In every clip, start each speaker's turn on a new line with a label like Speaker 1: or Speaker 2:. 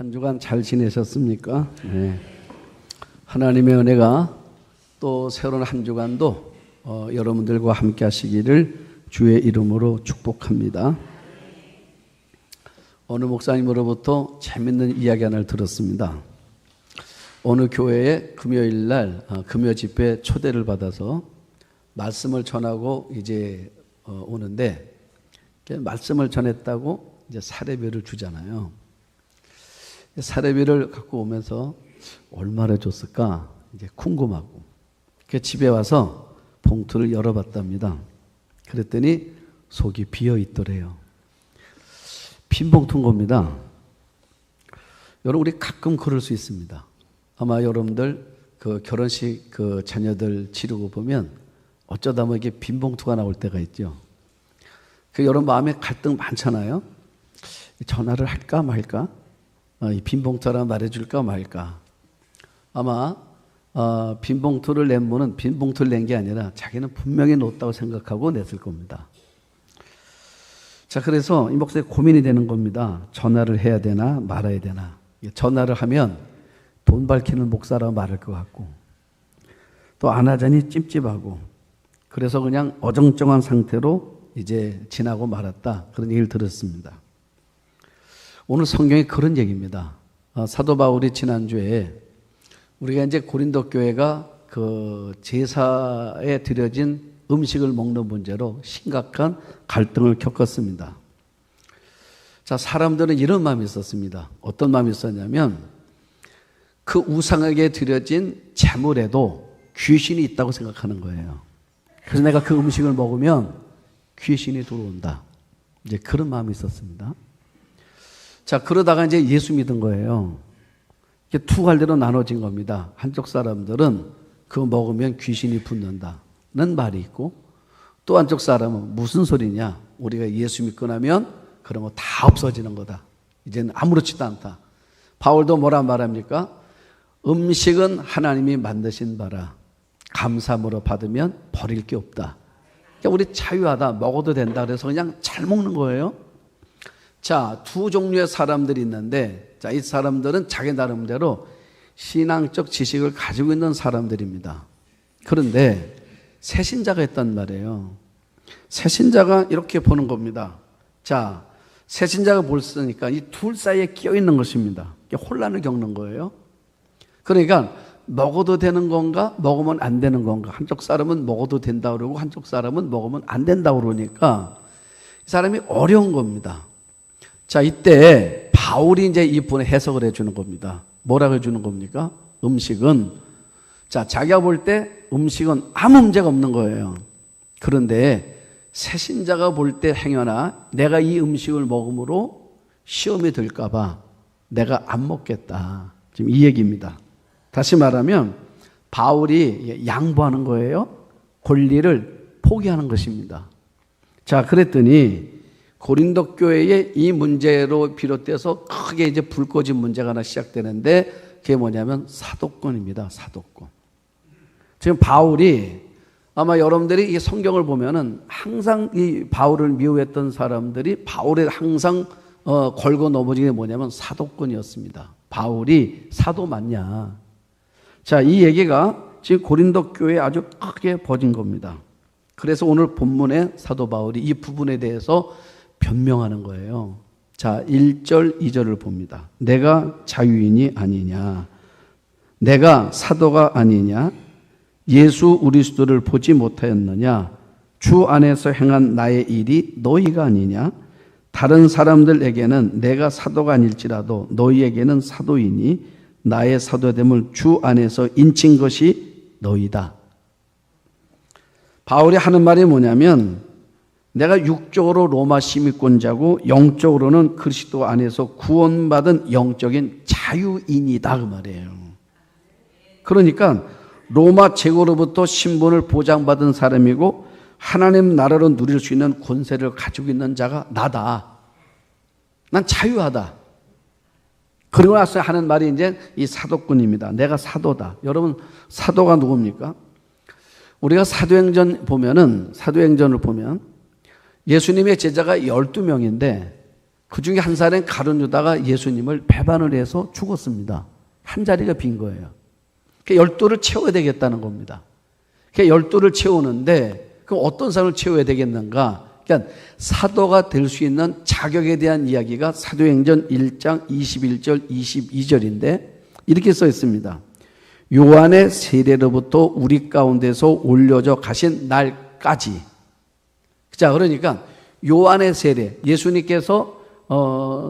Speaker 1: 한 주간 잘 지내셨습니까? 네. 하나님의 은혜가 또 새로운 한 주간도 여러분들과 함께 하시기를 주의 이름으로 축복합니다. 어느 목사님으로부터 재밌는 이야기 하나를 들었습니다. 어느 교회에 금요일 날 금요 집회 초대를 받아서 말씀을 전하고 이제 오는데 말씀을 전했다고 이제 사례비를 주잖아요. 사례비를 갖고 오면서 얼마나 줬을까 이제 궁금하고 집에 와서 봉투를 열어봤답니다. 그랬더니 속이 비어 있더래요. 빈 봉투인 겁니다. 여러분, 우리 가끔 그럴 수 있습니다. 아마 여러분들 그 결혼식 그 자녀들 치르고 보면 어쩌다 보면 이게 빈 봉투가 나올 때가 있죠. 그 여러분 마음에 갈등 많잖아요. 전화를 할까 말까? 이 빈 봉투라 말해줄까 말까? 아마 빈 봉투를 낸 분은 빈 봉투를 낸 게 아니라 자기는 분명히 놓았다고 생각하고 냈을 겁니다. 자, 그래서 이 목사님 고민이 되는 겁니다. 전화를 해야 되나 말아야 되나. 전화를 하면 돈 밝히는 목사라고 말할 것 같고 또 안 하자니 찝찝하고 그래서 그냥 어정쩡한 상태로 이제 지나고 말았다. 그런 얘기를 들었습니다. 오늘 성경에 그런 얘기입니다. 사도 바울이 지난주에 우리가 이제 고린도 교회가 그 제사에 드려진 음식을 먹는 문제로 심각한 갈등을 겪었습니다. 자, 사람들은 이런 마음이 있었습니다. 어떤 마음이 있었냐면 그 우상에게 드려진 제물에도 귀신이 있다고 생각하는 거예요. 그래서 내가 그 음식을 먹으면 귀신이 들어온다. 이제 그런 마음이 있었습니다. 자, 그러다가 이제 예수 믿은 거예요. 이게 두 갈래로 나눠진 겁니다. 한쪽 사람들은 그거 먹으면 귀신이 붙는다는 말이 있고 또 한쪽 사람은 무슨 소리냐. 우리가 예수 믿고 나면 그런 거 다 없어지는 거다. 이제는 아무렇지도 않다. 바울도 뭐라 말합니까? 음식은 하나님이 만드신 바라. 감사함으로 받으면 버릴 게 없다. 그러니까 우리 자유하다. 먹어도 된다. 그래서 그냥 잘 먹는 거예요. 자, 두 종류의 사람들이 있는데 자, 이 사람들은 자기 나름대로 신앙적 지식을 가지고 있는 사람들입니다. 그런데 새신자가 있단 말이에요. 새신자가 이렇게 보는 겁니다. 자, 새신자가 보니까 이 둘 사이에 끼어 있는 것입니다. 혼란을 겪는 거예요. 그러니까 먹어도 되는 건가 먹으면 안 되는 건가. 한쪽 사람은 먹어도 된다고 그러고 한쪽 사람은 먹으면 안 된다고 그러니까 이 사람이 어려운 겁니다. 자, 이때 바울이 이제 이분의 해석을 해주는 겁니다. 뭐라고 해주는 겁니까? 음식은, 자, 자기가 볼 때 음식은 아무 문제가 없는 거예요. 그런데 새신자가 볼 때 행여나 내가 이 음식을 먹음으로 시험이 들까봐 내가 안 먹겠다. 지금 이 얘기입니다. 다시 말하면 바울이 양보하는 거예요. 권리를 포기하는 것입니다. 자, 그랬더니 고린도 교회의 이 문제로 비롯돼서 크게 이제 불 꺼진 문제가 하나 시작되는데 그게 뭐냐면 사도권입니다. 사도권. 지금 바울이 아마 여러분들이 이 성경을 보면은 항상 이 바울을 미워했던 사람들이 바울에 항상 걸고 넘어진 게 뭐냐면 사도권이었습니다. 바울이 사도 맞냐. 자, 이 얘기가 지금 고린도 교회에 아주 크게 퍼진 겁니다. 그래서 오늘 본문에 사도 바울이 이 부분에 대해서 변명하는 거예요. 자, 1절, 2절을 봅니다. 내가 자유인이 아니냐? 내가 사도가 아니냐? 예수 그리스도를 보지 못하였느냐? 주 안에서 행한 나의 일이 너희가 아니냐? 다른 사람들에게는 내가 사도가 아닐지라도 너희에게는 사도이니 나의 사도됨을 주 안에서 인친 것이 너희다. 바울이 하는 말이 뭐냐면 내가 육적으로 로마 시민권자고 영적으로는 그리스도 안에서 구원받은 영적인 자유인이다 그 말이에요. 그러니까 로마 제국으로부터 신분을 보장받은 사람이고 하나님 나라로 누릴 수 있는 권세를 가지고 있는 자가 나다. 난 자유하다. 그리고 나서 하는 말이 이제 이 사도꾼입니다. 내가 사도다. 여러분, 사도가 누굽니까? 우리가 사도행전을 보면 예수님의 제자가 12명인데 그 중에 한 사람은 가룟 유다가 예수님을 배반을 해서 죽었습니다. 한 자리가 빈 거예요. 그러니까 12를 채워야 되겠다는 겁니다. 그러니까 12를 채우는데 그럼 어떤 사람을 채워야 되겠는가? 그러니까 사도가 될 수 있는 자격에 대한 이야기가 사도행전 1장 21절 22절인데 이렇게 써 있습니다. 요한의 세례로부터 우리 가운데서 올려져 가신 날까지. 자, 그러니까 요한의 세례, 예수님께서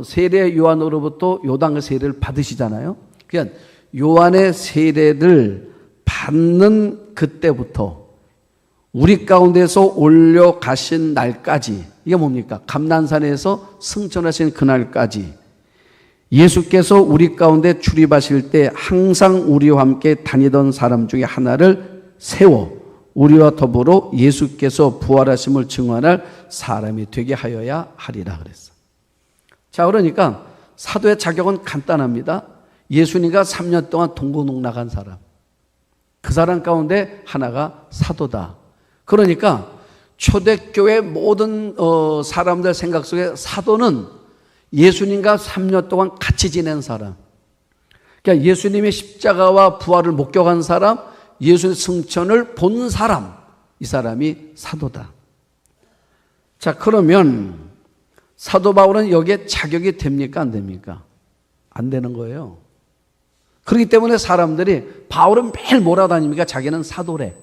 Speaker 1: 세례 요한으로부터 요단의 세례를 받으시잖아요. 그러니까 요한의 세례를 받는 그때부터 우리 가운데서 올려가신 날까지, 이게 뭡니까? 감난산에서 승천하신 그날까지 예수께서 우리 가운데 출입하실 때 항상 우리와 함께 다니던 사람 중에 하나를 세워 우리와 더불어 예수께서 부활하심을 증언할 사람이 되게 하여야 하리라 그랬어. 자, 그러니까 사도의 자격은 간단합니다. 예수님과 3년 동안 동고농락한 사람, 그 사람 가운데 하나가 사도다. 그러니까 초대교회 모든 사람들 생각 속에 사도는 예수님과 3년 동안 같이 지낸 사람, 그러니까 예수님의 십자가와 부활을 목격한 사람, 예수의 승천을 본 사람, 이 사람이 사도다. 자, 그러면 사도 바울은 여기에 자격이 됩니까? 안 됩니까? 안 되는 거예요. 그렇기 때문에 사람들이 바울은 매일 몰아다니니까 자기는 사도래.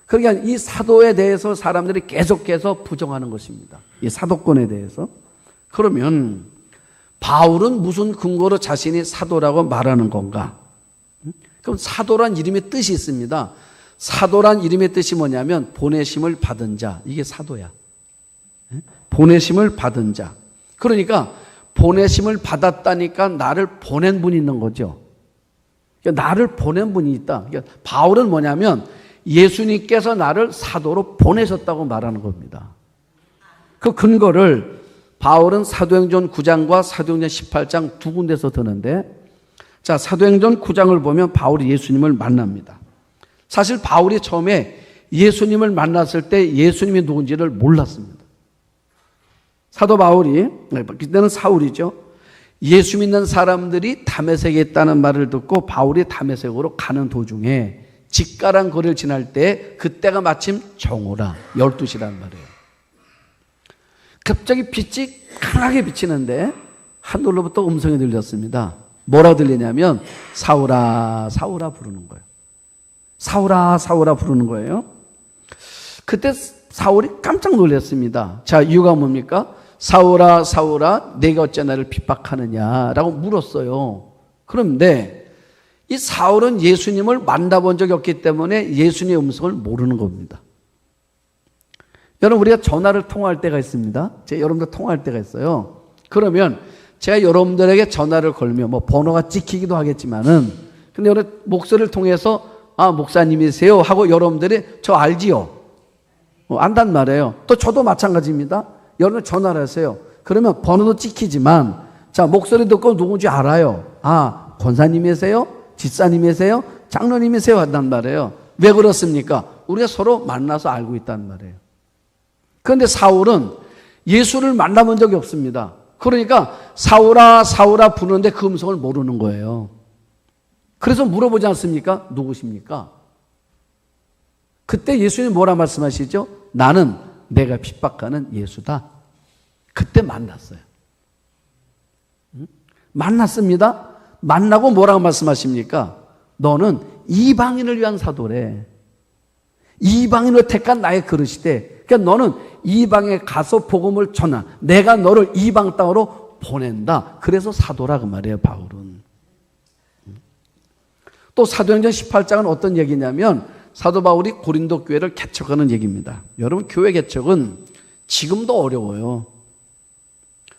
Speaker 1: 그러니까 이 사도에 대해서 사람들이 계속해서 부정하는 것입니다. 이 사도권에 대해서. 그러면 바울은 무슨 근거로 자신이 사도라고 말하는 건가? 그럼 사도란 이름의 뜻이 있습니다. 사도란 이름의 뜻이 뭐냐면 보내심을 받은 자, 이게 사도야. 보내심을 받은 자. 그러니까 보내심을 받았다니까 나를 보낸 분이 있는 거죠. 그러니까 나를 보낸 분이 있다. 그러니까 바울은 뭐냐면 예수님께서 나를 사도로 보내셨다고 말하는 겁니다. 그 근거를 바울은 사도행전 9장과 사도행전 18장 두 군데서 드는데, 자, 사도행전 9장을 보면 바울이 예수님을 만납니다. 사실 바울이 처음에 예수님을 만났을 때 예수님이 누군지를 몰랐습니다. 사도 바울이, 그때는 사울이죠. 예수 믿는 사람들이 다메섹에 있다는 말을 듣고 바울이 다메섹으로 가는 도중에 직가랑 거리를 지날 때 그때가 마침 정오라 12시라는 말이에요. 갑자기 빛이 강하게 비치는데 하늘로부터 음성이 들렸습니다. 뭐라 들리냐면 사울아 사울아 부르는 거예요. 사울아 사울아 부르는 거예요. 그때 사울이 깜짝 놀랐습니다. 자, 이유가 뭡니까? 사울아 사울아 내가 어째 나를 핍박하느냐라고 물었어요. 그런데 이 사울은 예수님을 만나본 적이 없기 때문에 예수님의 음성을 모르는 겁니다. 여러분, 우리가 전화를 통화할 때가 있습니다. 제가 여러분들 통화할 때가 있어요. 그러면 제가 여러분들에게 전화를 걸면 뭐 번호가 찍히기도 하겠지만은, 근데 여러분 목소리를 통해서 아, 목사님이세요 하고 여러분들이 저 알지요? 안단 말이에요. 또 저도 마찬가지입니다. 여러분 전화를 하세요. 그러면 번호도 찍히지만 자, 목소리 듣고 누군지 알아요. 아, 권사님이세요? 집사님이세요? 장로님이세요? 한단 말이에요. 왜 그렇습니까? 우리가 서로 만나서 알고 있단 말이에요. 그런데 사울은 예수를 만나본 적이 없습니다. 그러니까 사울아 사울아 부르는데 그 음성을 모르는 거예요. 그래서 물어보지 않습니까? 누구십니까? 그때 예수님이 뭐라 말씀하시죠? 나는 내가 핍박하는 예수다. 그때 만났어요. 만났습니다. 만나고 뭐라고 말씀하십니까? 너는 이방인을 위한 사도래. 이방인을 택한 나의 그릇이대. 그러니까 너는 이방에 가서 복음을 전하. 내가 너를 이방 땅으로 보낸다. 그래서 사도라 그 말이에요, 바울은. 또 사도행전 18장은 어떤 얘기냐면 사도 바울이 고린도 교회를 개척하는 얘기입니다. 여러분, 교회 개척은 지금도 어려워요.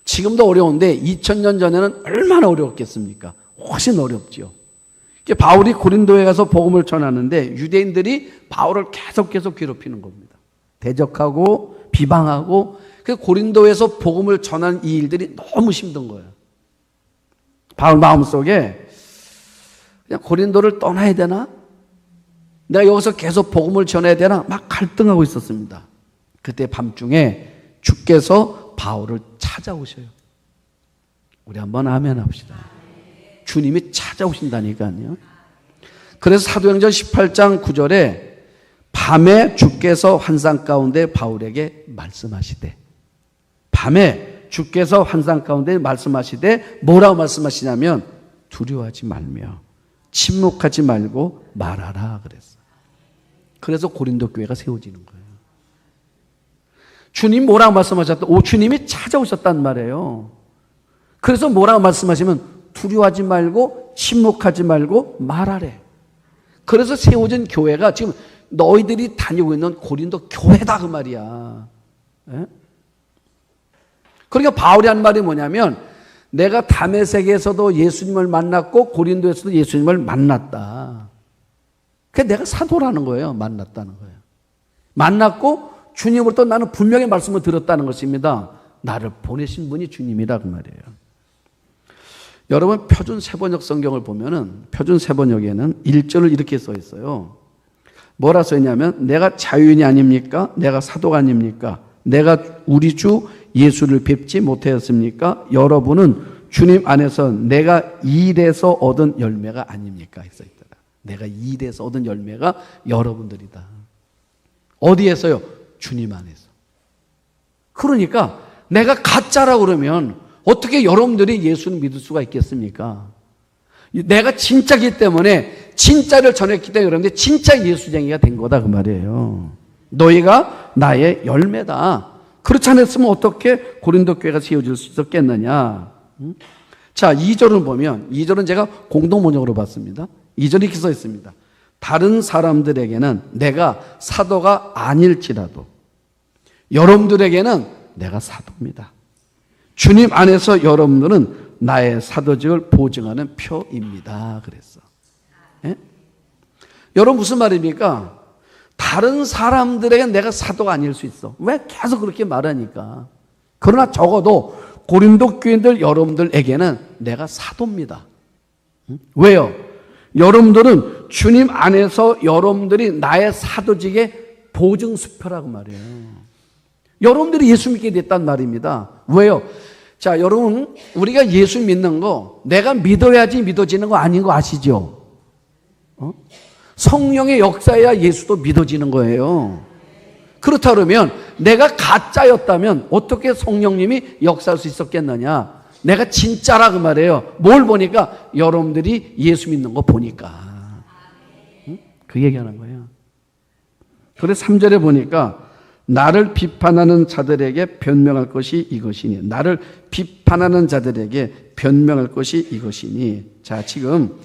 Speaker 1: 지금도 어려운데 2000년 전에는 얼마나 어려웠겠습니까? 훨씬 어렵죠. 바울이 고린도에 가서 복음을 전하는데 유대인들이 바울을 계속 괴롭히는 겁니다. 대적하고 비방하고, 그 고린도에서 복음을 전한 이 일들이 너무 힘든 거예요. 바울 마음속에 그냥 고린도를 떠나야 되나? 내가 여기서 계속 복음을 전해야 되나? 막 갈등하고 있었습니다. 그때 밤중에 주께서 바울을 찾아오셔요. 우리 한번 아멘 합시다. 주님이 찾아오신다니까요. 그래서 사도행전 18장 9절에 밤에 주께서 환상 가운데 바울에게 말씀하시되, 밤에 주께서 환상 가운데 말씀하시되 뭐라고 말씀하시냐면 두려워하지 말며 침묵하지 말고 말하라 그랬어요. 그래서 고린도 교회가 세워지는 거예요. 주님 뭐라고 말씀하셨다? 주님이 찾아오셨단 말이에요. 그래서 뭐라고 말씀하시면 두려워하지 말고 침묵하지 말고 말하래. 그래서 세워진 교회가 지금 너희들이 다니고 있는 고린도 교회다 그 말이야. 예? 그러니까 바울이 한 말이 뭐냐면 내가 다메섹에서도 예수님을 만났고 고린도에서도 예수님을 만났다. 그게 내가 사도라는 거예요. 만났다는 거예요. 만났고 주님으로부터 나는 분명히 말씀을 들었다는 것입니다. 나를 보내신 분이 주님이라 그 말이에요. 여러분 표준 세번역 성경을 보면은 표준 세번역에는 1절을 이렇게 써 있어요. 뭐라 써 있냐면 내가 자유인이 아닙니까? 내가 사도가 아닙니까? 내가 우리 주 예수를 뵙지 못하였습니까? 여러분은 주님 안에서 내가 일에서 얻은 열매가 아닙니까? 써 있더라. 내가 일에서 얻은 열매가 여러분들이다. 어디에서요? 주님 안에서. 그러니까 내가 가짜라고 그러면 어떻게 여러분들이 예수를 믿을 수가 있겠습니까? 내가 진짜기 때문에 진짜를 전했기 때문에 여러분들이 진짜 예수쟁이가 된 거다 그 말이에요. 너희가 나의 열매다. 그렇지 않았으면 어떻게 고린도 교회가 세워질 수 있었겠느냐. 자, 2절을 보면 2절은 제가 공동번역으로 봤습니다. 2절이 이렇게 써 있습니다. 다른 사람들에게는 내가 사도가 아닐지라도 여러분들에게는 내가 사도입니다. 주님 안에서 여러분들은 나의 사도직을 보증하는 표입니다. 그랬어. 예? 여러분 무슨 말입니까? 다른 사람들에게 내가 사도가 아닐 수 있어. 왜 계속 그렇게 말하니까. 그러나 적어도 고린도 교인들 여러분들에게는 내가 사도입니다. 왜요? 여러분들은 주님 안에서 여러분들이 나의 사도직의 보증수표라고 말이에요. 여러분들이 예수 믿게 됐단 말입니다. 왜요? 자, 여러분 우리가 예수 믿는 거 내가 믿어야지 믿어지는 거 아닌 거 아시죠? 성령의 역사야 예수도 믿어지는 거예요. 그렇다 그러면 내가 가짜였다면 어떻게 성령님이 역사할 수 있었겠느냐? 내가 진짜라 그 말이에요. 뭘 보니까? 여러분들이 예수 믿는 거 보니까. 그 얘기하는 거예요. 그래서 3절에 보니까 나를 비판하는 자들에게 변명할 것이 이것이니, 나를 비판하는 자들에게 변명할 것이 이것이니. 자, 지금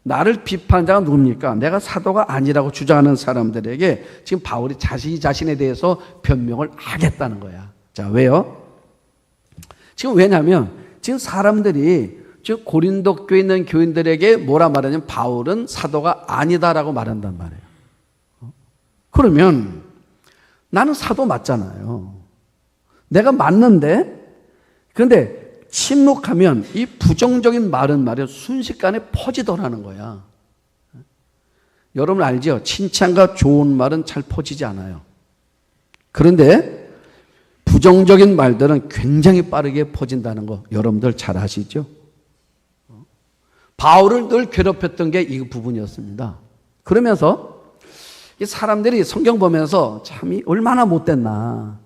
Speaker 1: 나를 비판하는 자가 누굽니까? 내가 사도가 아니라고 주장하는 사람들에게 지금 바울이 자신에 대해서 변명을 하겠다는 거야. 자, 왜요? 지금 왜냐하면 지금 사람들이 지금 고린도 교회에 있는 교인들에게 뭐라 말하냐면 바울은 사도가 아니다라고 말한단 말이에요. 그러면 나는 사도 맞잖아요. 내가 맞는데, 그런데 침묵하면 이 부정적인 말은 말이야 순식간에 퍼지더라는 거야. 여러분 알죠? 칭찬과 좋은 말은 잘 퍼지지 않아요. 그런데 부정적인 말들은 굉장히 빠르게 퍼진다는 거 여러분들 잘 아시죠? 바울을 늘 괴롭혔던 게 이 부분이었습니다. 그러면서 이 사람들이 성경 보면서 참 얼마나 못됐나.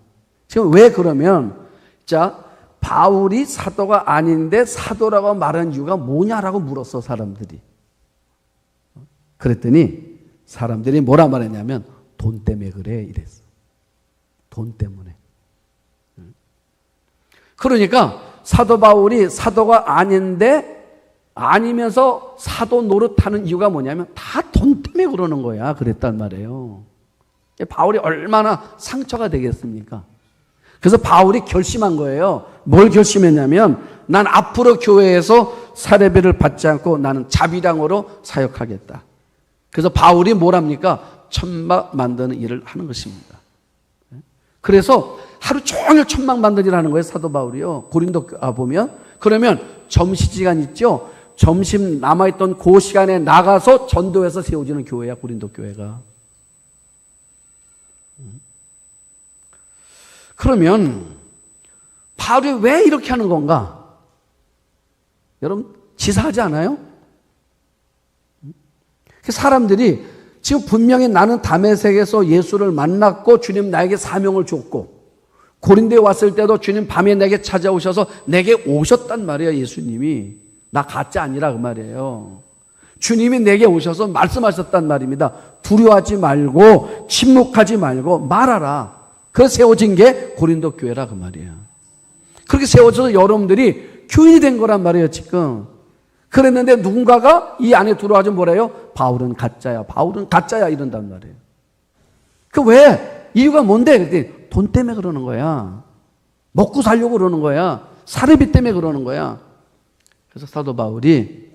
Speaker 1: 지금 왜 그러면 자 바울이 사도가 아닌데 사도라고 말하는 이유가 뭐냐라고 물었어 사람들이. 그랬더니 사람들이 뭐라 말했냐면 돈 때문에 그래 이랬어. 돈 때문에. 그러니까 사도 바울이 사도가 아닌데 아니면서 사도 노릇하는 이유가 뭐냐면 다 돈 때문에 그러는 거야. 그랬단 말이에요. 바울이 얼마나 상처가 되겠습니까? 그래서 바울이 결심한 거예요. 뭘 결심했냐면 난 앞으로 교회에서 사례비를 받지 않고 나는 자비량으로 사역하겠다. 그래서 바울이 뭘 합니까? 천막 만드는 일을 하는 것입니다. 그래서 하루 종일 천막 만드는 일을 하는 거예요. 사도 바울이요. 고린도 보면 그러면 점심시간 있죠? 점심 남아있던 그 시간에 나가서 전도해서 세워지는 교회야. 고린도 교회가. 그러면 바울이 왜 이렇게 하는 건가? 여러분 지사하지 않아요? 사람들이 지금 분명히 나는 다메섹에서 예수를 만났고 주님 나에게 사명을 줬고 고린도에 왔을 때도 주님 밤에 내게 찾아오셔서 내게 오셨단 말이에요. 예수님이 나 가짜 아니라 그 말이에요. 주님이 내게 오셔서 말씀하셨단 말입니다. 두려워하지 말고 침묵하지 말고 말하라. 그래서 세워진 게 고린도 교회라 그 말이에요. 그렇게 세워져서 여러분들이 교인이 된 거란 말이에요. 지금 그랬는데 누군가가 이 안에 들어와서 뭐래요? 바울은 가짜야, 바울은 가짜야 이런단 말이에요. 그 왜? 이유가 뭔데? 그랬더니 돈 때문에 그러는 거야. 먹고 살려고 그러는 거야. 사례비 때문에 그러는 거야. 그래서 사도 바울이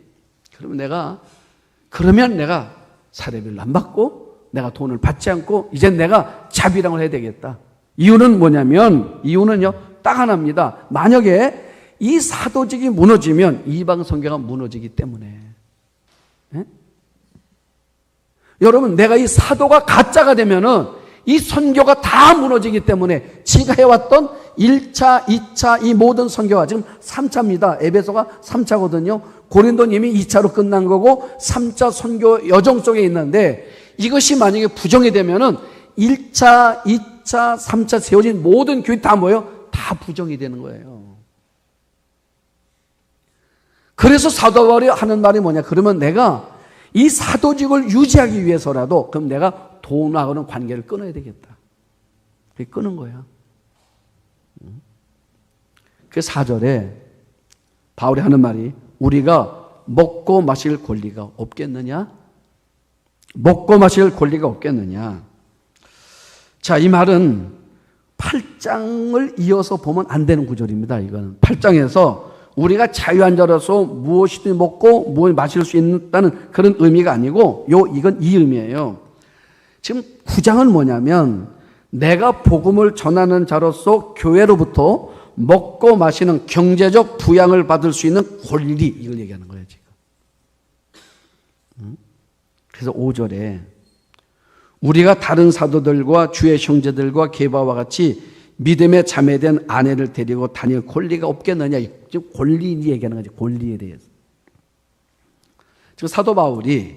Speaker 1: 그러면 내가 사례비를 안 받고 내가 돈을 받지 않고 이제 내가 자비랑을 해야 되겠다. 이유는요 딱 하나입니다. 만약에 이 사도직이 무너지면 이방 선교가 무너지기 때문에. 예? 여러분 내가 이 사도가 가짜가 되면은 이 선교가 다 무너지기 때문에 지가 해왔던 1차, 2차 이 모든 선교가 지금 3차입니다. 에베소가 3차거든요. 고린도는 이미 2차로 끝난 거고 3차 선교 여정 속에 있는데 이것이 만약에 부정이 되면은 1차, 2차, 3차 세워진 모든 교회 다 뭐예요? 다 부정이 되는 거예요. 그래서 사도 바울이 하는 말이 뭐냐? 그러면 내가 이 사도직을 유지하기 위해서라도 그럼 내가 돈하고는 관계를 끊어야 되겠다. 그게 끊은 거야. 그 4절에 바울이 하는 말이 우리가 먹고 마실 권리가 없겠느냐? 먹고 마실 권리가 없겠느냐? 자, 이 말은 8장을 이어서 보면 안 되는 구절입니다. 이거는 8장에서 우리가 자유한 자로서 무엇이든 먹고 무엇을 마실 수 있다는 그런 의미가 아니고 이건 이 의미예요. 지금 9장은 뭐냐면 내가 복음을 전하는 자로서 교회로부터 먹고 마시는 경제적 부양을 받을 수 있는 권리 이걸 얘기하는 거예요 지금. 그래서 5절에 우리가 다른 사도들과 주의 형제들과 게바와 같이 믿음에 자매된 아내를 데리고 다닐 권리가 없겠느냐. 지금 권리 얘기하는 거지. 권리에 대해서. 지금 사도 바울이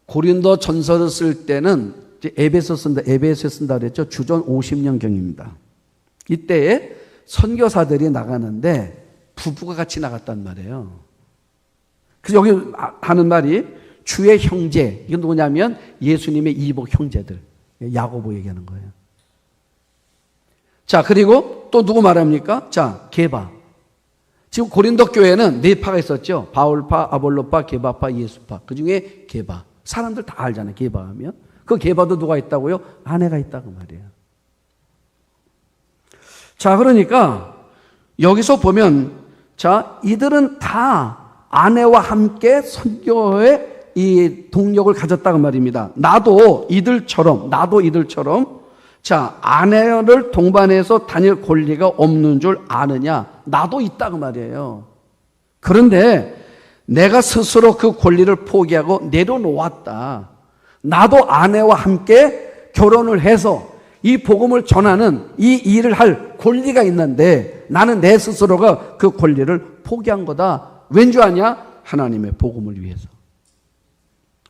Speaker 1: 고린도 전서를 쓸 때는 에베소에 쓴다 그랬죠. 주전 50년경입니다. 이때에 선교사들이 나가는데 부부가 같이 나갔단 말이에요. 그래서 여기 하는 말이 주의 형제. 이건 누구냐면 예수님의 이복 형제들. 야고보 얘기하는 거예요. 자, 그리고 또 누구 말합니까? 자, 게바. 지금 고린도 교회는 네 파가 있었죠. 바울파, 아볼로파, 게바파, 예수파. 그 중에 게바. 사람들 다 알잖아요. 게바 하면. 그 게바도 누가 있다고요? 아내가 있다고 말이에요. 자, 그러니까 여기서 보면 자, 이들은 다 아내와 함께 선교의 이 동력을 가졌다고 말입니다. 나도 이들처럼 자, 아내를 동반해서 다닐 권리가 없는 줄 아느냐? 나도 있다고 말이에요. 그런데 내가 스스로 그 권리를 포기하고 내려놓았다. 나도 아내와 함께 결혼을 해서 이 복음을 전하는 이 일을 할 권리가 있는데 나는 내 스스로가 그 권리를 포기한 거다. 왠 줄 아냐? 하나님의 복음을 위해서.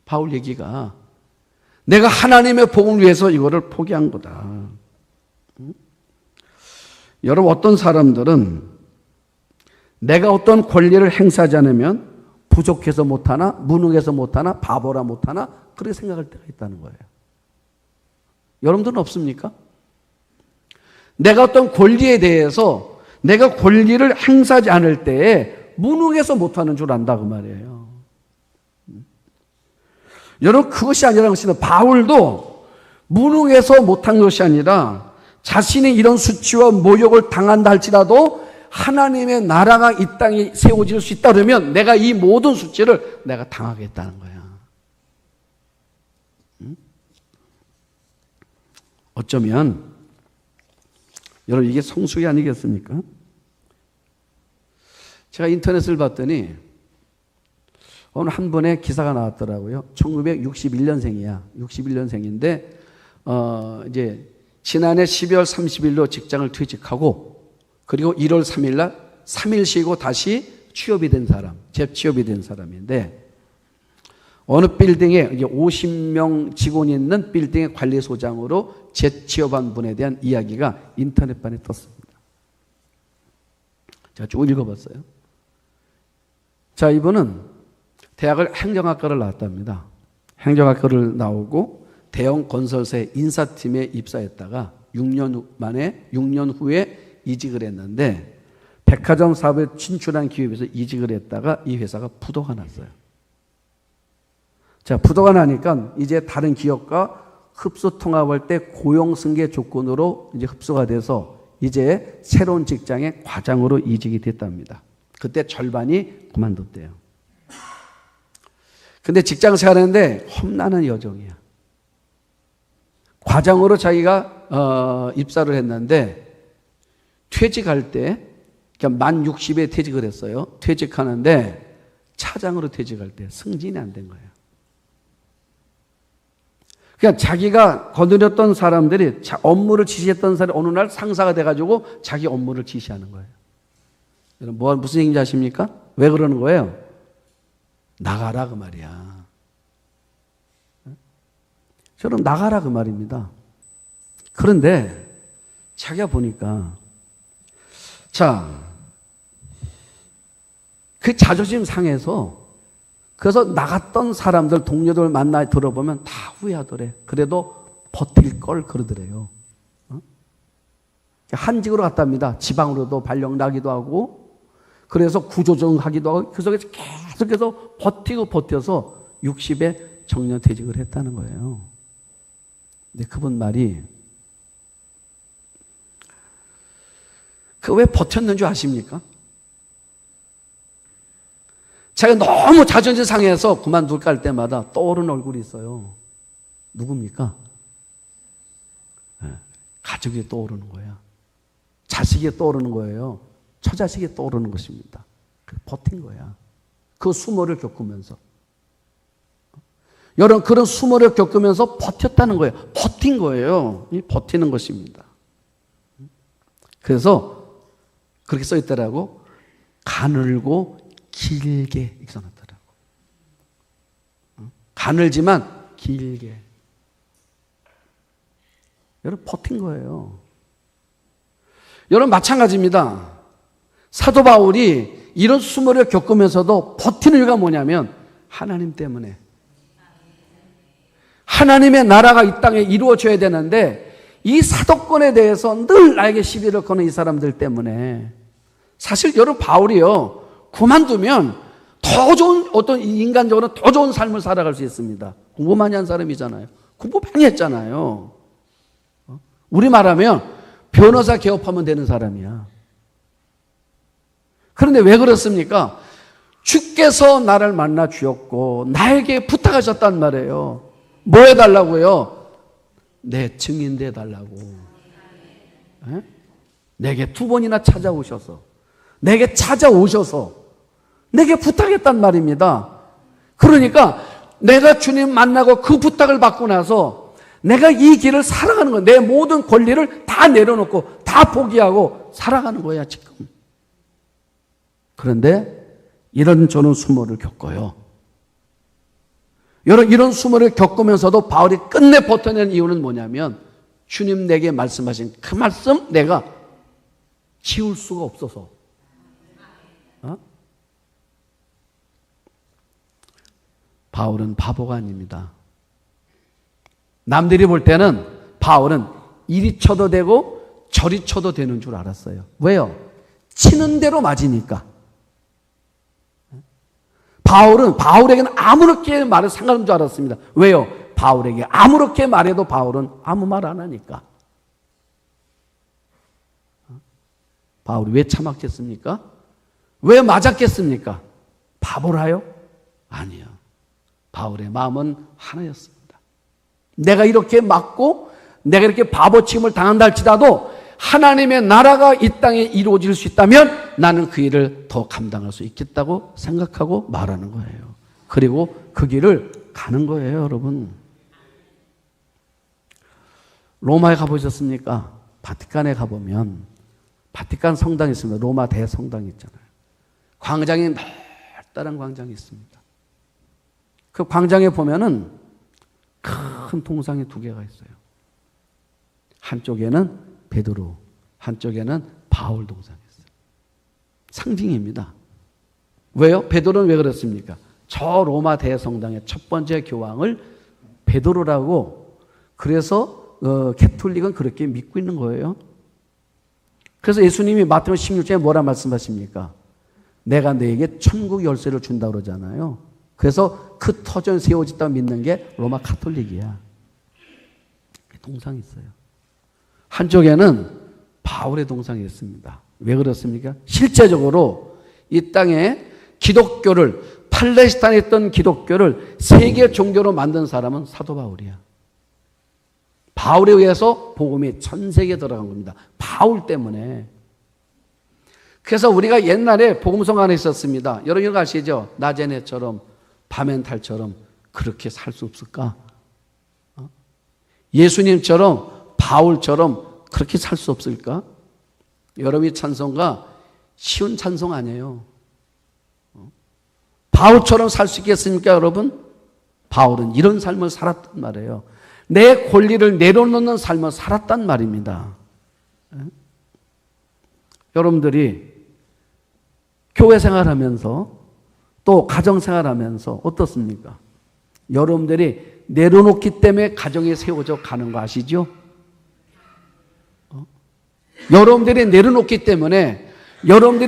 Speaker 1: 바울 얘기가 내가 하나님의 복음을 위해서 이거를 포기한 거다. 여러분 어떤 사람들은 내가 어떤 권리를 행사하지 않으면 부족해서 못하나 무능해서 못하나 바보라 못하나 그렇게 생각할 때가 있다는 거예요. 여러분들은 없습니까? 내가 어떤 권리에 대해서 내가 권리를 행사하지 않을 때에 무능해서 못하는 줄 안다 그 말이에요. 여러분 그것이 아니라는 것입니다. 바울도 무능해서 못한 것이 아니라 자신이 이런 수치와 모욕을 당한다 할지라도 하나님의 나라가 이 땅에 세워질 수 있다 그러면 내가 이 모든 수치를 내가 당하겠다는 거야. 어쩌면 여러분 이게 성숙이 아니겠습니까? 제가 인터넷을 봤더니 오늘 한 번에 기사가 나왔더라고요. 1961년생이야. 61년생인데 이제 지난해 12월 30일로 직장을 퇴직하고 그리고 1월 3일 날 3일 쉬고 다시 취업이 된 사람, 재취업이 된 사람인데 어느 빌딩에 50명 직원이 있는 빌딩의 관리소장으로 재취업한 분에 대한 이야기가 인터넷판에 떴습니다. 제가 쭉 읽어봤어요. 자, 이분은 대학을 행정학과를 나왔답니다. 행정학과를 나오고 대형 건설사의 인사팀에 입사했다가 6년 후에 이직을 했는데 백화점 사업에 진출한 기업에서 이직을 했다가 이 회사가 부도가 났어요. 자, 부도가 나니까 이제 다른 기업과 흡수 통합할 때 고용 승계 조건으로 이제 흡수가 돼서 이제 새로운 직장에 과장으로 이직이 됐답니다. 그때 절반이 그만뒀대요. 근데 직장 생활하는데 험난한 여정이야. 과장으로 자기가 입사를 했는데 퇴직할 때 그러니까 만 60에 퇴직을 했어요. 퇴직하는데 차장으로 퇴직할 때 승진이 안 된 거예요. 그러니까 자기가 거느렸던 사람들이 업무를 지시했던 사람이 어느 날 상사가 돼가지고 자기 업무를 지시하는 거예요. 여러분 무슨 얘기인지 아십니까? 왜 그러는 거예요? 나가라 그 말이야. 저는 나가라 그 말입니다. 그런데 자기가 보니까 자, 그 자존심 상해서 그래서 나갔던 사람들, 동료들 만나 들어보면 다 후회하더래. 그래도 버틸 걸 그러더래요. 한직으로 갔답니다. 지방으로도 발령 나기도 하고, 그래서 구조조정 하기도 하고, 그래서 계속해서 버텨서 60에 정년퇴직을 했다는 거예요. 근데 그분 말이, 그 왜 버텼는 줄 아십니까? 자기가 너무 자존심 상해서 그만둘까 할 때마다 떠오르는 얼굴이 있어요. 누굽니까? 가족이 떠오르는 거야. 자식이 떠오르는 거예요. 처자식이 떠오르는 것입니다. 버틴 거야. 그 수모를 겪으면서. 여러분, 그런 수모를 겪으면서 버텼다는 거예요. 버틴 거예요. 버티는 것입니다. 그래서 그렇게 써 있더라고. 가늘고 길게 이렇게 써놨더라고. 가늘지만 길게. 여러분, 버틴 거예요. 여러분, 마찬가지입니다. 사도 바울이 이런 수모를 겪으면서도 버티는 이유가 뭐냐면 하나님 때문에. 하나님의 나라가 이 땅에 이루어져야 되는데 이 사도권에 대해서 늘 나에게 시비를 거는 이 사람들 때문에. 사실 여러분, 바울이요, 그만두면 더 좋은, 어떤 인간적으로 더 좋은 삶을 살아갈 수 있습니다. 공부 많이 한 사람이잖아요. 공부 많이 했잖아요. 우리 말하면 변호사 개업하면 되는 사람이야. 그런데 왜 그렇습니까? 주께서 나를 만나 주었고 나에게 부탁하셨단 말이에요. 뭐 해달라고요? 내 증인 돼달라고. 내게 2번이나 찾아오셔서 내게 부탁했단 말입니다. 그러니까 내가 주님 만나고 그 부탁을 받고 나서 내가 이 길을 살아가는 거야. 내 모든 권리를 다 내려놓고 다 포기하고 살아가는 거야 지금. 그런데 저는 수모를 겪어요. 이런 수모를 겪으면서도 바울이 끝내 버텨낸 이유는 뭐냐면 주님 내게 말씀하신 그 말씀 내가 지울 수가 없어서. 바울은 바보가 아닙니다. 남들이 볼 때는 바울은 이리 쳐도 되고 저리 쳐도 되는 줄 알았어요. 왜요? 치는 대로 맞으니까. 바울에게는 아무렇게 말해 상관없는 줄 알았습니다. 왜요? 바울에게 아무렇게 말해도 바울은 아무 말 안 하니까. 바울이 왜 참았겠습니까? 왜 맞았겠습니까? 바보라요? 아니요. 바울의 마음은 하나였습니다. 내가 이렇게 맞고 내가 이렇게 바보침을 당한다 할지라도 하나님의 나라가 이 땅에 이루어질 수 있다면 나는 그 일을 더 감당할 수 있겠다고 생각하고 말하는 거예요. 그리고 그 길을 가는 거예요, 여러분. 로마에 가보셨습니까? 바티칸에 가보면 바티칸 성당이 있습니다. 로마 대성당이 있잖아요. 광장이 넓다란 광장이 있습니다. 그 광장에 보면은 큰 동상이 두 개가 있어요. 한쪽에는 베드로, 한쪽에는 바울 동상이 있어요. 상징입니다. 왜요? 베드로는 왜 그랬습니까? 저 로마 대성당의 첫 번째 교황을 베드로라고, 그래서 캐톨릭은 그렇게 믿고 있는 거예요. 그래서 예수님이 마태복음 16장에 뭐라 말씀하십니까? 내가 너에게 천국 열쇠를 준다고 그러잖아요. 그래서 그 터전 세워졌다고 믿는 게 로마 카톨릭이야. 동상이 있어요. 한쪽에는 바울의 동상이 있습니다. 왜 그렇습니까? 실제적으로 이 땅에 기독교를, 팔레스타인에 있던 기독교를 세계 종교로 만든 사람은 사도 바울이야. 바울에 의해서 복음이 전 세계에 들어간 겁니다. 바울 때문에. 그래서 우리가 옛날에 복음성 안에 있었습니다. 여러분 아시죠? 낮엔 해처럼 밤엔 달처럼 그렇게 살 수 없을까? 예수님처럼 바울처럼 그렇게 살 수 없을까? 여러분이 찬송가 쉬운 찬송 아니에요. 바울처럼 살 수 있겠습니까, 여러분? 바울은 이런 삶을 살았단 말이에요. 내 권리를 내려놓는 삶을 살았단 말입니다. 여러분들이 교회 생활하면서 또 가정 생활하면서 어떻습니까? 여러분들이 내려놓기 때문에 가정이 세워져 가는 거 아시죠? 여러분들이 내려놓기 때문에 여러분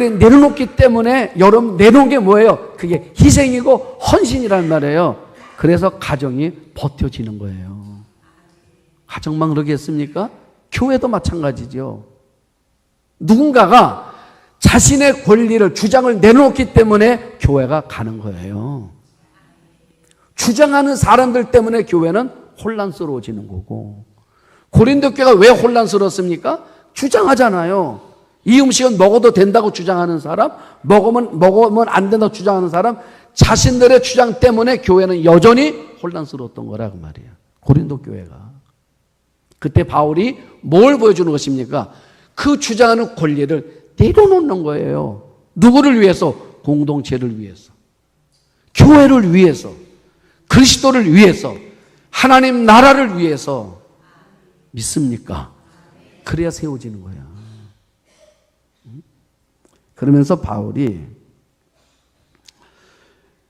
Speaker 1: 내려놓은 게 뭐예요? 그게 희생이고 헌신이란 말이에요. 그래서 가정이 버텨지는 거예요. 가정만 그러겠습니까? 교회도 마찬가지죠. 누군가가 자신의 권리를, 주장을 내놓기 때문에 교회가 가는 거예요. 주장하는 사람들 때문에 교회는 혼란스러워지는 거고. 고린도 교회가 왜 혼란스러웠습니까? 주장하잖아요. 이 음식은 먹어도 된다고 주장하는 사람, 먹으면 안 된다고 주장하는 사람, 자신들의 주장 때문에 교회는 여전히 혼란스러웠던 거라고 말이에요. 고린도 교회가. 그때 바울이 뭘 보여주는 것입니까? 그 주장하는 권리를 내려놓는 거예요. 누구를 위해서? 공동체를 위해서. 교회를 위해서. 그리스도를 위해서. 하나님 나라를 위해서. 믿습니까? 그래야 세워지는 거야. 그러면서 바울이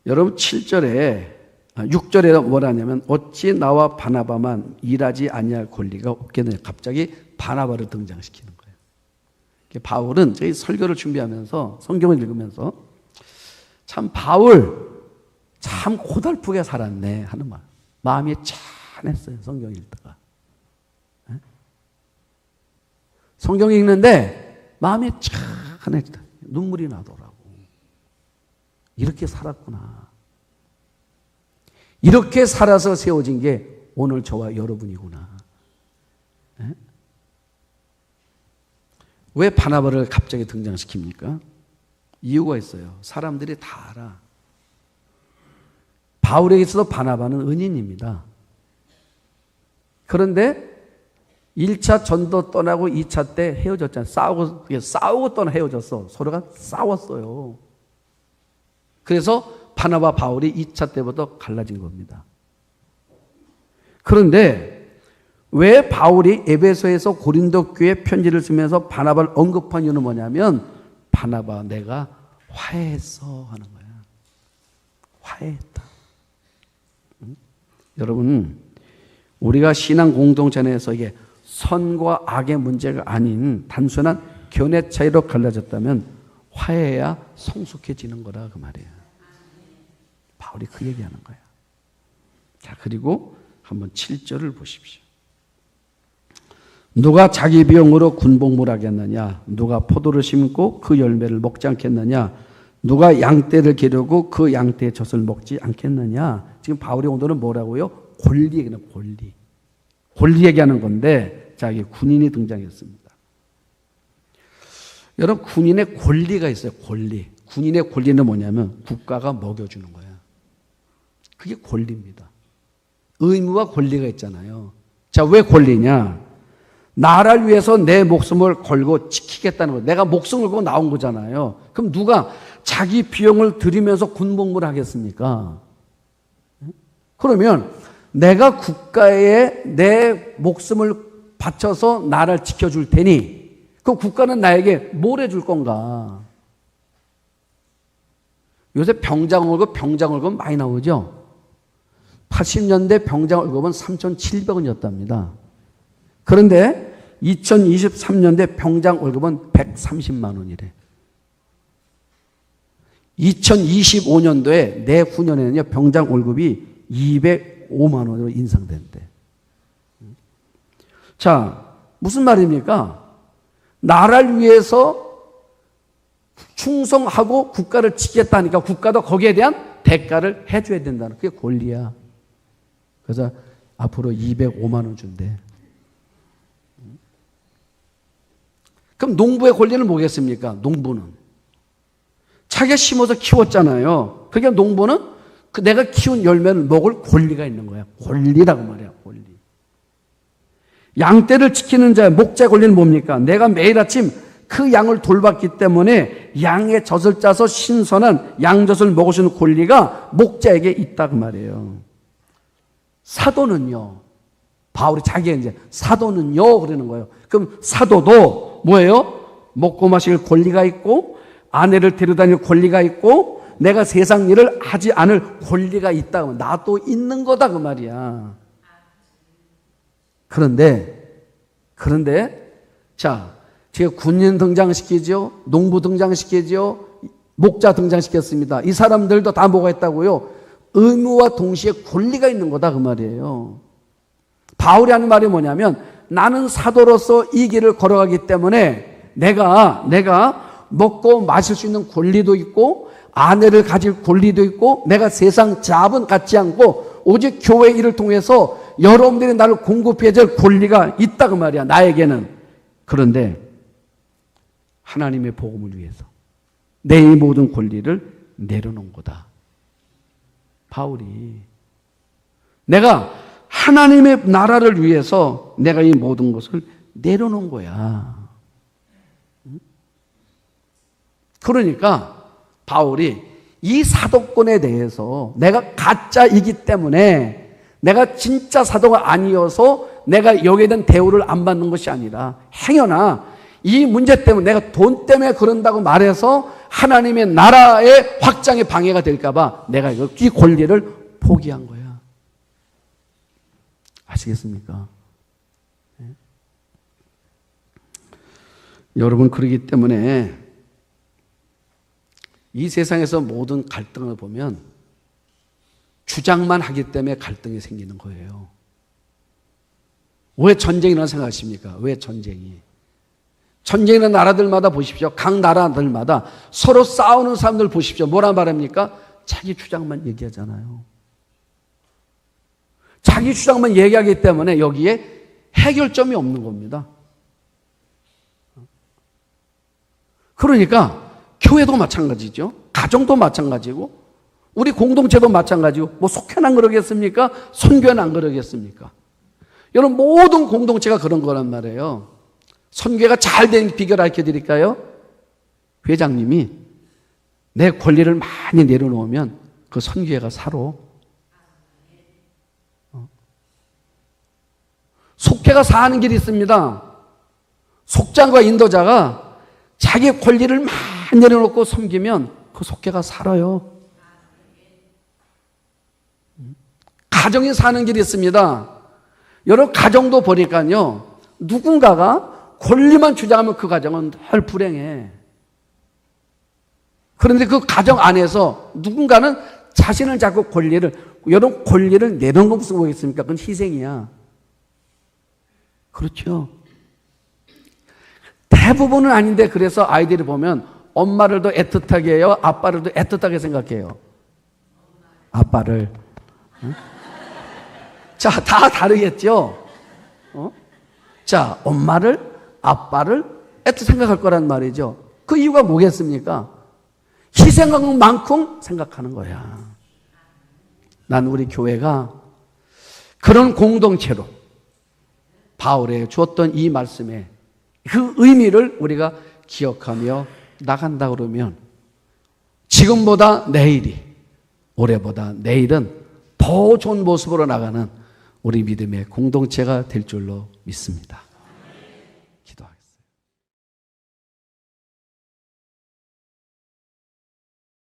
Speaker 1: 여러분 6절에 뭐라 하냐면 어찌 나와 바나바만 일하지 아니할 권리가 없겠느냐. 갑자기 바나바를 등장시키는 거예요. 바울은 저희 설교를 준비하면서 성경을 읽으면서 참 바울 참 고달프게 살았네 하는 말. 마음이 짠했어요. 성경 읽다가. 성경 읽는데 마음이 짠했다. 눈물이 나더라고. 이렇게 살았구나. 이렇게 살아서 세워진 게 오늘 저와 여러분이구나. 왜 바나바를 갑자기 등장시킵니까? 이유가 있어요. 사람들이 다 알아. 바울에게 있어서 바나바는 은인입니다. 그런데 1차 전도 떠나고 2차 때 헤어졌잖아요. 싸우고 떠나 헤어졌어. 서로가 싸웠어요. 그래서 바나바 바울이 2차 때부터 갈라진 겁니다. 그런데 왜 바울이 에베소에서 고린도 교회 편지를 쓰면서 바나바를 언급한 이유는 뭐냐면 바나바 내가 화해했어 하는 거야. 화해했다. 여러분 우리가 신앙 공동체 내에서 이게 선과 악의 문제가 아닌 단순한 견해 차이로 갈라졌다면 화해해야 성숙해지는 거라 그 말이에요. 바울이 그 얘기하는 거야. 자, 그리고 한번 7절을 보십시오. 누가 자기 비용으로 군복무를 하겠느냐? 누가 포도를 심고 그 열매를 먹지 않겠느냐? 누가 양떼를 기르고 그 양떼의 젖을 먹지 않겠느냐? 지금 바울이 오늘은 뭐라고요? 권리 얘기는 권리. 권리 얘기하는 건데, 자, 이게 군인이 등장했습니다. 여러분, 군인의 권리가 있어요, 권리. 군인의 권리는 뭐냐면 국가가 먹여주는 거야. 그게 권리입니다. 의무와 권리가 있잖아요. 자, 왜 권리냐? 나라를 위해서 내 목숨을 걸고 지키겠다는 거예요. 내가 목숨을 걸고 나온 거잖아요. 그럼 누가 자기 비용을 들이면서 군복무를 하겠습니까? 그러면 내가 국가에 내 목숨을 바쳐서 나라를 지켜줄 테니 그 국가는 나에게 뭘 해줄 건가? 요새 병장 월급 많이 나오죠? 80년대 병장 월급은 3,700원이었답니다. 그런데 2023년대 병장 월급은 130만 원이래. 2025년도에 내후년에는요, 병장 월급이 205만 원으로 인상된대. 자, 무슨 말입니까? 나라를 위해서 충성하고 국가를 지키겠다니까 국가도 거기에 대한 대가를 해줘야 된다는 그게 권리야. 그래서 앞으로 205만 원 준대. 그럼 농부의 권리는 뭐겠습니까? 농부는 자기가 심어서 키웠잖아요. 그러니까 농부는 내가 키운 열매를 먹을 권리가 있는 거야. 권리라고 말이야. 권리. 양떼를 지키는 자의 목자의 권리는 뭡니까? 내가 매일 아침 그 양을 돌봤기 때문에 양의 젖을 짜서 신선한 양젖을 먹을 수 있는 권리가 목자에게 있다 그 말이에요. 사도는요. 바울이 자기가 이제 사도는요 그러는 거예요. 그럼 사도도 뭐예요? 먹고 마실 권리가 있고 아내를 데려다닐 권리가 있고 내가 세상 일을 하지 않을 권리가 있다. 나도 있는 거다 그 말이야. 그런데 자, 제가 군인 등장시키죠. 농부 등장시키죠. 목자 등장시켰습니다. 이 사람들도 다 뭐가 있다고요? 의무와 동시에 권리가 있는 거다 그 말이에요. 바울이 하는 말이 뭐냐면 나는 사도로서 이 길을 걸어가기 때문에 내가 먹고 마실 수 있는 권리도 있고 아내를 가질 권리도 있고 내가 세상 자본 갖지 않고 오직 교회 일을 통해서 여러분들이 나를 공급해 줄 권리가 있다 그 말이야. 나에게는. 그런데 하나님의 복음을 위해서 내 모든 권리를 내려놓은 거다. 바울이 내가 하나님의 나라를 위해서 내가 이 모든 것을 내려놓은 거야. 그러니까 바울이 이 사도권에 대해서 내가 가짜이기 때문에 내가 진짜 사도가 아니어서 내가 여기에 대한 대우를 안 받는 것이 아니라 행여나 이 문제 때문에 내가 돈 때문에 그런다고 말해서 하나님의 나라의 확장에 방해가 될까 봐 내가 이 권리를 포기한 거야. 아시겠습니까? 네? 여러분 그러기 때문에 이 세상에서 모든 갈등을 보면 주장만 하기 때문에 갈등이 생기는 거예요. 왜 전쟁이라고 생각하십니까? 왜 전쟁이? 전쟁이라는 나라들마다 보십시오. 각 나라들마다 서로 싸우는 사람들 보십시오. 뭐라 말합니까? 자기 주장만 얘기하잖아요. 자기 주장만 얘기하기 때문에 여기에 해결점이 없는 겁니다. 그러니까 교회도 마찬가지죠. 가정도 마찬가지고 우리 공동체도 마찬가지고 뭐 속회는 안 그러겠습니까? 선교는 안 그러겠습니까? 여러분 모든 공동체가 그런 거란 말이에요. 선교가 잘 된 비결 알려드릴까요? 회장님이 내 권리를 많이 내려놓으면 그 선교회가 살아. 속회가 사는 길이 있습니다. 속장과 인도자가 자기 권리를 많이 내려놓고 섬기면 그 속회가 살아요. 가정이 사는 길이 있습니다. 여러 가정도 보니까요. 누군가가 권리만 주장하면 그 가정은 늘 불행해. 그런데 그 가정 안에서 누군가는 자신을 잡고 여러분 권리를 내놓은 거 무슨 거겠습니까? 그건 희생이야. 그렇죠. 대부분은 아닌데 그래서 아이들이 보면 엄마를 더 애틋하게 해요? 아빠를 더 애틋하게 생각해요? 아빠를. 응? 자, 다 다르겠죠? 자, 엄마를, 아빠를 애틋 생각할 거란 말이죠. 그 이유가 뭐겠습니까? 희생한 만큼 생각하는 거야. 난 우리 교회가 그런 공동체로 바울의 주었던 이 말씀에 그 의미를 우리가 기억하며 나간다 그러면 지금보다 내일이, 올해보다 내일은 더 좋은 모습으로 나가는 우리 믿음의 공동체가 될 줄로 믿습니다.